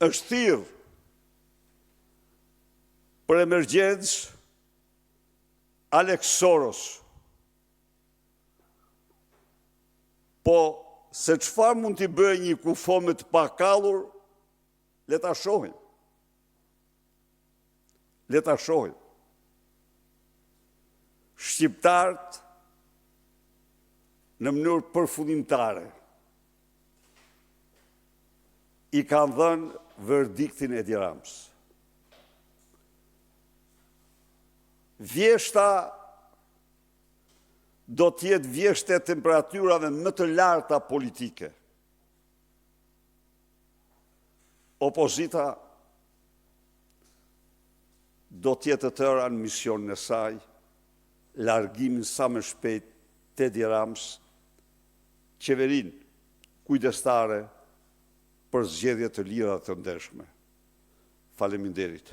është thirrë për emergjencë Alex Soros. Po, se çfarë mund t'i bëjë një kufo me të pakallur, le ta shohim. Le ta shohim. Shqiptarët në mënyrë përfundimtare i kanë dhënë verdiktin Edi Rams. Vjeshta do t'jetë vjeshte temperaturave më të larta politike. Opozita do t'jetë të tëra në misionin e saj, largimin sa më shpejt të Edi Rams, qeverinë kujdestare për zgjedhje të lira të ndershme. Faleminderit.